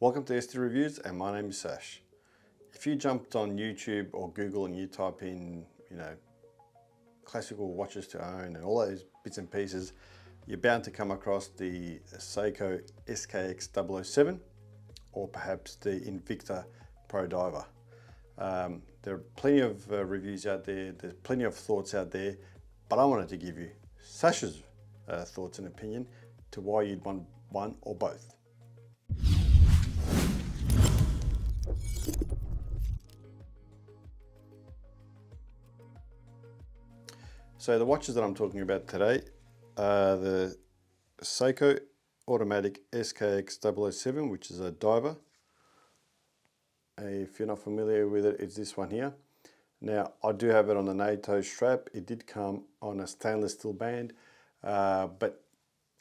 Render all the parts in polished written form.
Welcome to ST Reviews, and my name is Sash. If you jumped on YouTube or Google and you type in, classical watches to own and all those bits and pieces, you're bound to come across the Seiko SKX 007 or perhaps the Invicta Pro Diver. There are plenty of reviews out there, there's plenty of thoughts out there, but I wanted to give you Sash's thoughts and opinion to why you'd want one or both. So the watches that I'm talking about today are the Seiko Automatic SKX 007, which is a diver. If you're not familiar with it, it's this one here. Now, I do have it on the NATO strap. It did come on a stainless steel band, but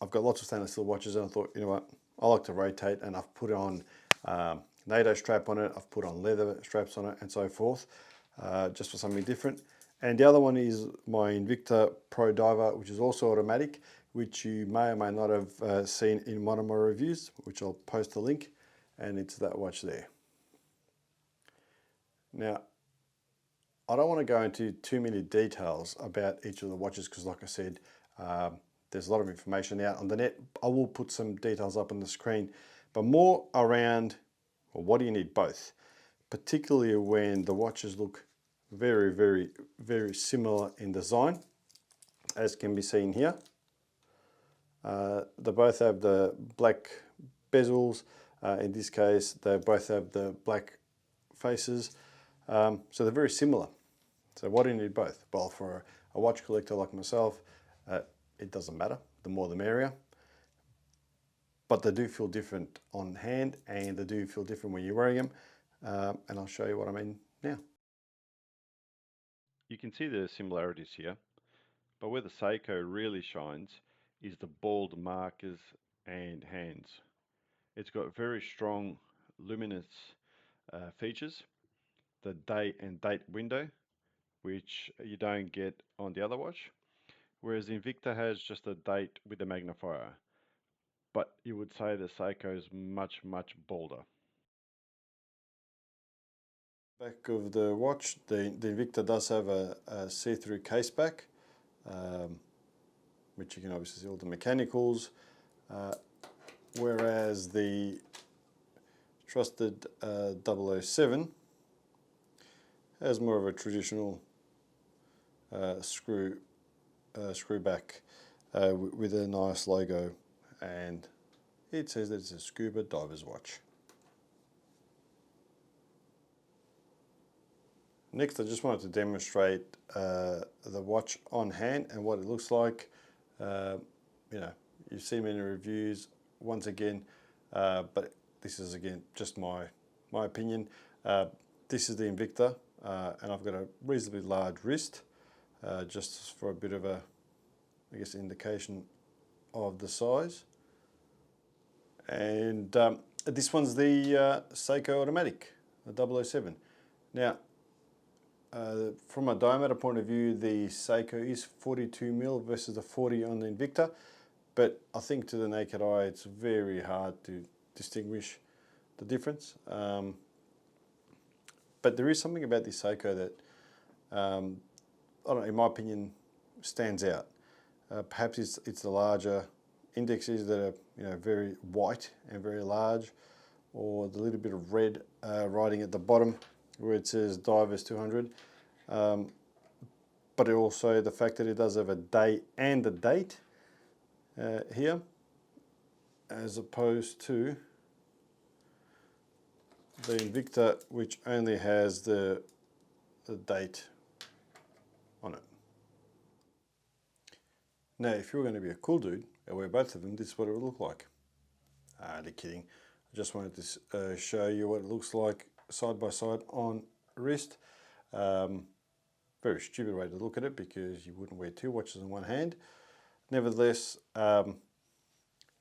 I've got lots of stainless steel watches and I thought, you know what, I like to rotate, and I've put on NATO strap on it, I've put on leather straps on it and so forth, just for something different. And the other one is my Invicta Pro Diver, which is also automatic, which you may or may not have seen in one of my reviews, which I'll post a link, and it's that watch there. Now, I don't want to go into too many details about each of the watches because, like I said, there's a lot of information out on the net. I will put some details up on the screen, but more around, well, what do you need both? Particularly when the watches look very, very, very similar in design, as can be seen here. They both have the black bezels. In this case, they both have the black faces. So they're very similar. So why do you need both? Well, for a watch collector like myself, it doesn't matter. The more the merrier. But they do feel different on hand, and they do feel different when you're wearing them. And I'll show you what I mean now. You can see the similarities here, but where the Seiko really shines is the bald markers and hands. It's got very strong luminous features, the day and date window, which you don't get on the other watch, whereas Invicta has just a date with a magnifier, but you would say the Seiko is much, much bolder. Back of the watch, the Invicta does have a see-through case back, which you can obviously see all the mechanicals, whereas the trusted 007 has more of a traditional screw back with a nice logo, and it says that it's a scuba diver's watch. Next, I just wanted to demonstrate the watch on hand and what it looks like. You've seen many reviews once again, but this is again just my opinion. This is the Invicta, and I've got a reasonably large wrist, just for a bit of a, I guess, indication of the size. And this one's the Seiko Automatic, the 007. Now, from a diameter point of view, the Seiko is 42mm versus the 40 on the Invicta, but I think to the naked eye it's very hard to distinguish the difference. But there is something about this Seiko that, I don't know, in my opinion, stands out. Perhaps it's the larger indexes that are very white and very large, or the little bit of red writing at the bottom where it says Divers 200, but also the fact that it does have a day and a date here, as opposed to the Invicta, which only has the date on it. Now, if you're going to be a cool dude and wear both of them, this is what it would look like. Only kidding. I just wanted to show you what it looks like side by side on wrist. Very stupid way to look at it because you wouldn't wear two watches in one hand. Nevertheless,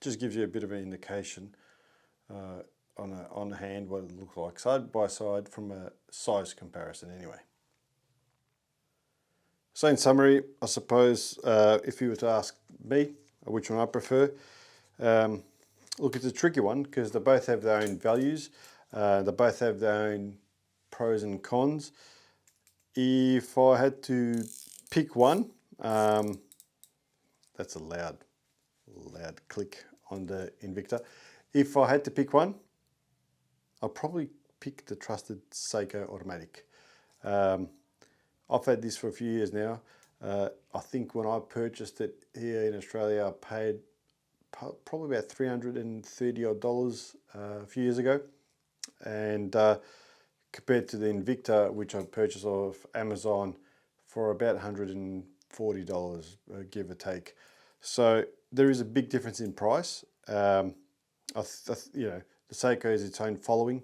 just gives you a bit of an indication on the hand what it looks like side by side from a size comparison anyway. So in summary, I suppose if you were to ask me which one I prefer, look, it's a tricky one because they both have their own values. They both have their own pros and cons. If I had to pick one, that's a loud click on the Invicta. If I had to pick one, I'll probably pick the trusted Seiko automatic. I've had this for a few years now. I think when I purchased it here in Australia, I paid probably about $330 odd a few years ago. And compared to the Invicta, which I purchased off Amazon for about $140, give or take. So there is a big difference in price. You know, the Seiko is its own following.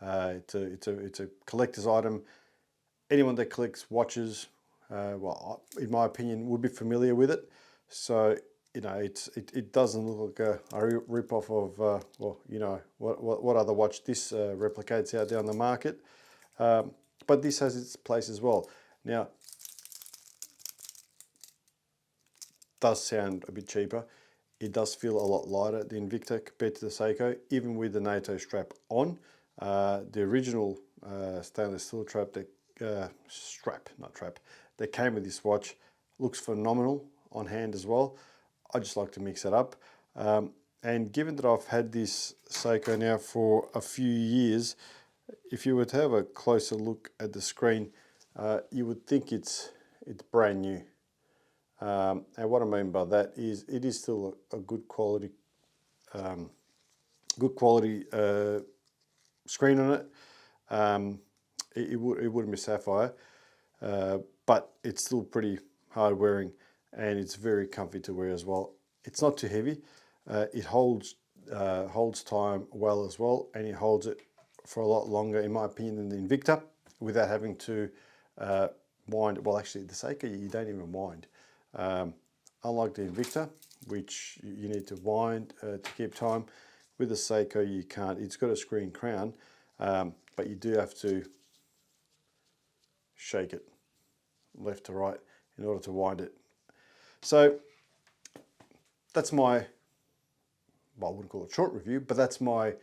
It's a collector's item. Anyone that collects watches, well, in my opinion, would be familiar with it. So you know, it doesn't look like a rip-off of well, you know, what other watch this replicates out there on the market. But this has its place as well. Now, does sound a bit cheaper. It does feel a lot lighter, the Invicta, compared to the Seiko, even with the NATO strap on. The original stainless steel strap that came with this watch looks phenomenal on hand as well. I just like to mix it up. And given that I've had this Seiko now for a few years, if you were to have a closer look at the screen, you would think it's brand new. And what I mean by that is it is still a good quality screen on it. It wouldn't be sapphire, but it's still pretty hard wearing, and it's very comfy to wear as well. It's not too heavy. It holds time well as well, and it holds it for a lot longer, in my opinion, than the Invicta, without having to wind. Well, actually, the Seiko you don't even wind. Unlike the Invicta, which you need to wind to keep time, with the Seiko you can't. It's got a screen crown, but you do have to shake it left to right in order to wind it. So that's my, well, I wouldn't call it short review, but that's my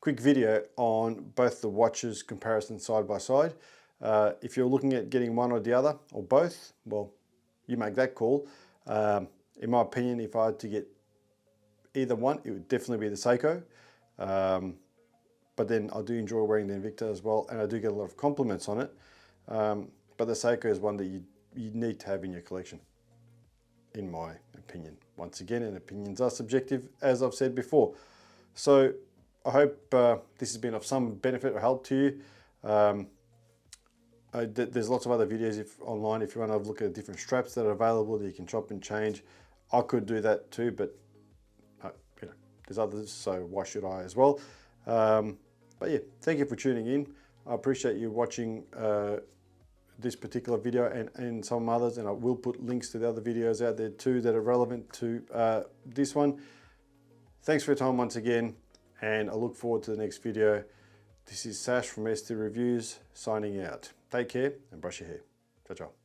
quick video on both the watches comparison side by side. If you're looking at getting one or the other, or both, well, you make that call. In my opinion, if I had to get either one, it would definitely be the Seiko. But then I do enjoy wearing the Invicta as well, and I do get a lot of compliments on it. But the Seiko is one that you need to have in your collection, in my opinion. Once again, and opinions are subjective, as I've said before. So I hope this has been of some benefit or help to you. There's lots of other videos online if you want to have a look at different straps that are available that you can chop and change. I could do that too, but you know, there's others, so why should I as well? But yeah, thank you for tuning in. I appreciate you watching this particular video and some others, and I will put links to the other videos out there too that are relevant to this one. Thanks for your time once again, and I look forward to the next video. This is Sash from ST Reviews signing out. Take care and brush your hair. Ciao, ciao.